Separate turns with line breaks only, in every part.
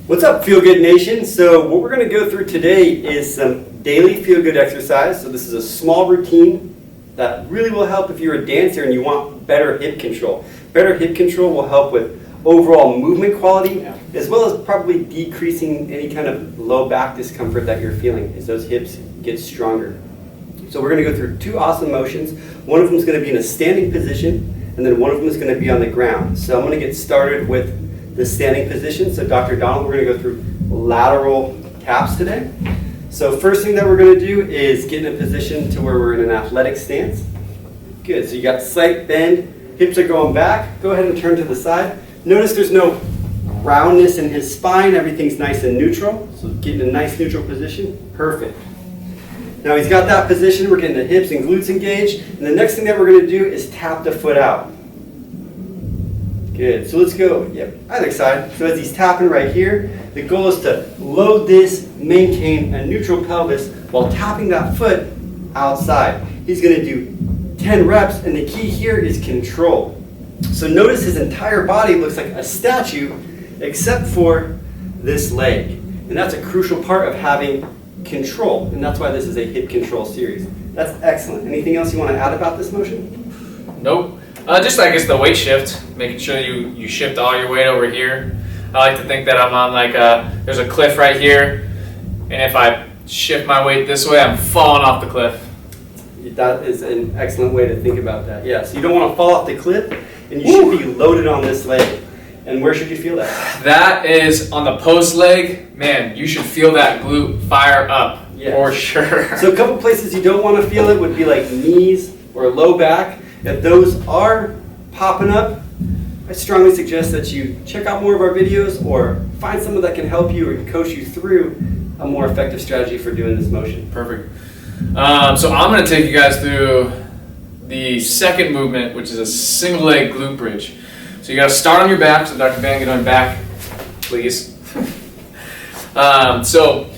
What's up, Feel Good Nation? So what we're going to go through today is some daily feel good exercise. So this is a small routine that really will help if you're a dancer and you want better hip control. Better hip control will help with overall movement quality, as well as probably decreasing any kind of low back discomfort that you're feeling as those hips get stronger. So we're going to go through two awesome motions. One of them is going to be in a standing position, and then one of them is going to be on the ground. So I'm going to get started with the standing position. So Dr. Donald, we're going to go through lateral taps today. So first thing that we're going to do is get in a position to where we're in an athletic stance. Good. So you got slight bend, hips are going back. Go ahead and turn to the side. Notice there's no roundness in his spine. Everything's nice and neutral. So get in a nice neutral position. Perfect. Now he's got that position. We're getting the hips and glutes engaged. And the next thing that we're going to do is tap the foot out. Good. So let's go. Yep. Either side. So as he's tapping right here, the goal is to load this, maintain a neutral pelvis while tapping that foot outside. He's going to do 10 reps, and the key here is control. So notice his entire body looks like a statue except for this leg. And that's a crucial part of having control. And that's why this is a hip control series. That's excellent. Anything else you want to add about this motion?
Nope. Just I guess the weight shift, making sure you shift all your weight over here. I like to think that I'm on like there's a cliff right here, and if I shift my weight this way, I'm falling off the cliff.
That is an excellent way to think about that. Yeah, so you don't want to fall off the cliff, and you should be loaded on this leg. And where should you feel that?
That is on the post leg. Man, you should feel that glute fire up, for sure.
So a couple places you don't want to feel it would be like knees or low back. If those are popping up, I strongly suggest that you check out more of our videos or find someone that can help you or coach you through a more effective strategy for doing this motion.
Perfect. So I'm going to take you guys through the second movement, which is a single leg glute bridge. So you got to start on your back. So Dr. Van, get on back, please. So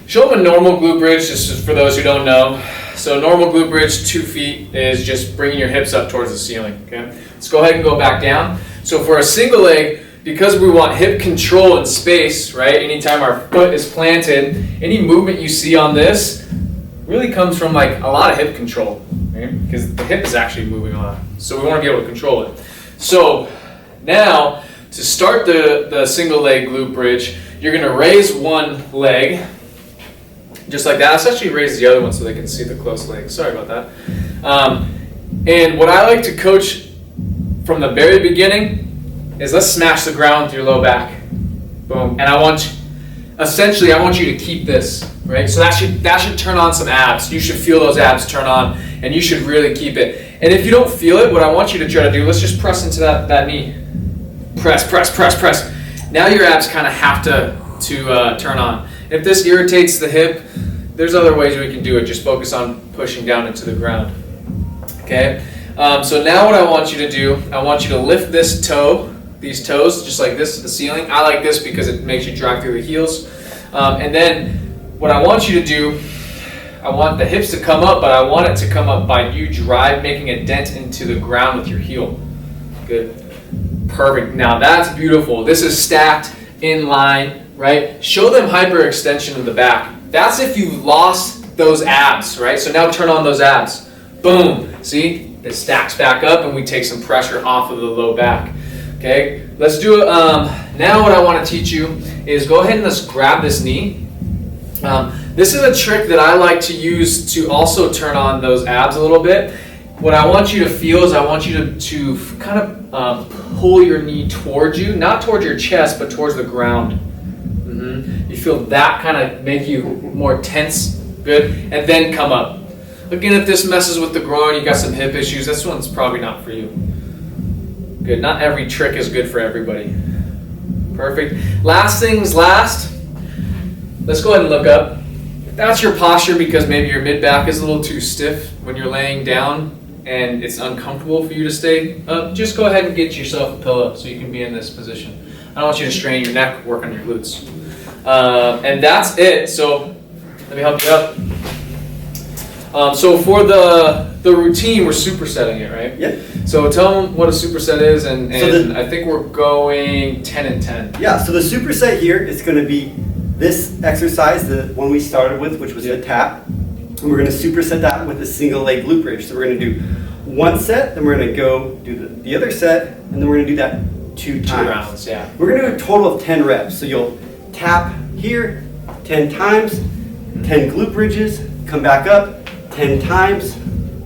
show them a normal glute bridge, just for those who don't know. So normal glute bridge, 2 feet, is just bringing your hips up towards the ceiling. Okay. Let's go ahead and go back down. So for a single leg, because we want hip control in space, right? Anytime our foot is planted, any movement you see on this really comes from like a lot of hip control, right? Because the hip is actually moving a lot. So we want to be able to control it. So now to start the single leg glute bridge, you're going to raise one leg. Just like that. Let's actually raise the other one so they can see the close leg. Sorry about that. And what I like to coach from the very beginning is let's smash the ground with your low back. Boom. And I want you to keep this, right? So that should turn on some abs. You should feel those abs turn on, and you should really keep it. And if you don't feel it, what I want you to try to do, let's just press into that knee. Press, press, press, press. Now your abs kind of have to turn on. If this irritates the hip, there's other ways we can do it. Just focus on pushing down into the ground. Okay? So now what I want you to do, I want you to lift these toes, just like this to the ceiling. I like this because it makes you drive through the heels. And then what I want you to do, I want the hips to come up, but I want it to come up by you making a dent into the ground with your heel. Good. Perfect. Now that's beautiful. This is stacked in line. Right? Show them hyperextension of the back. That's if you lost those abs, right? So now turn on those abs. Boom. See? It stacks back up and we take some pressure off of the low back. Okay? Let's do it. Now what I want to teach you is go ahead and let's grab this knee. This is a trick that I like to use to also turn on those abs a little bit. What I want you to feel is I want you to kind of pull your knee towards you, not towards your chest, but towards the ground. You feel that kind of make you more tense, good, and then come up. Again, if this messes with the groin, you got some hip issues, this one's probably not for you. Good, not every trick is good for everybody. Perfect. Last things last, let's go ahead and look up. If that's your posture because maybe your mid-back is a little too stiff when you're laying down and it's uncomfortable for you to stay up, just go ahead and get yourself a pillow so you can be in this position. I don't want you to strain your neck, work on your glutes. And that's it. So let me help you up. So for the routine, we're supersetting it, right?
Yep.
So tell them what a superset is, and
So
I think we're going 10 and 10.
Yeah, so the superset here is going to be this exercise, the one we started with, which was the tap. And we're going to superset that with a single leg glute bridge. So we're going to do one set, then we're going to go do the other set, and then we're going to do that two times.
2 rounds, yeah.
We're going to do a total of 10 reps. So you'll tap here 10 times, 10 glute bridges, come back up, 10 times,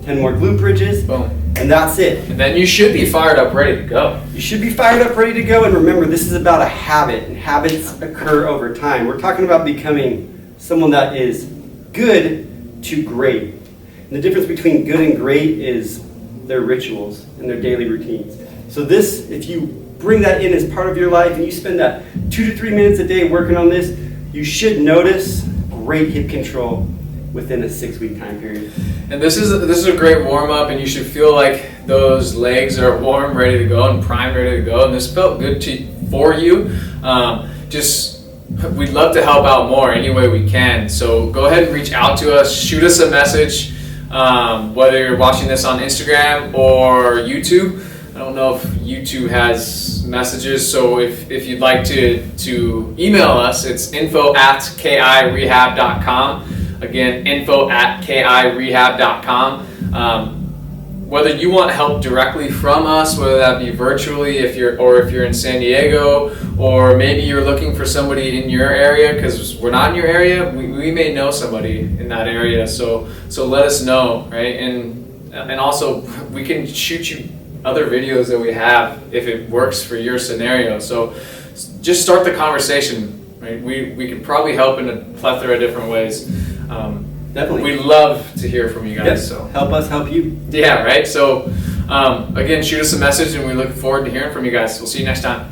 10 more glute bridges,
Boom.
and that's it.
And then you should be fired up, ready to go.
You should be fired up, ready to go, and remember, this is about a habit, and habits occur over time. We're talking about becoming someone that is good to great. And the difference between good and great is their rituals and their daily routines. So this, if you bring that in as part of your life and you spend that 2 to 3 minutes a day working on this, you should notice great hip control within a 6-week time period.
And this is a great warm up, and you should feel like those legs are warm, ready to go, and primed, ready to go. And this felt good for you. We'd love to help out more any way we can. So go ahead and reach out to us. Shoot us a message, whether you're watching this on Instagram or YouTube. I don't know if YouTube has messages, so if you'd like to email us, it's info@kirehab.com. Again, info@kirehab.com. Whether you want help directly from us, whether that be virtually, if you're in San Diego, or maybe you're looking for somebody in your area, because we're not in your area, we may know somebody in that area. So let us know, right? And also we can shoot you other videos that we have if it works for your scenario. So just start the conversation, right? We can probably help in a plethora of different ways.
Definitely.
We love to hear from you guys.
Yep.
So
Help us help you.
yeah, right? So again, shoot us a message, and we look forward to hearing from you guys. We'll see you next time.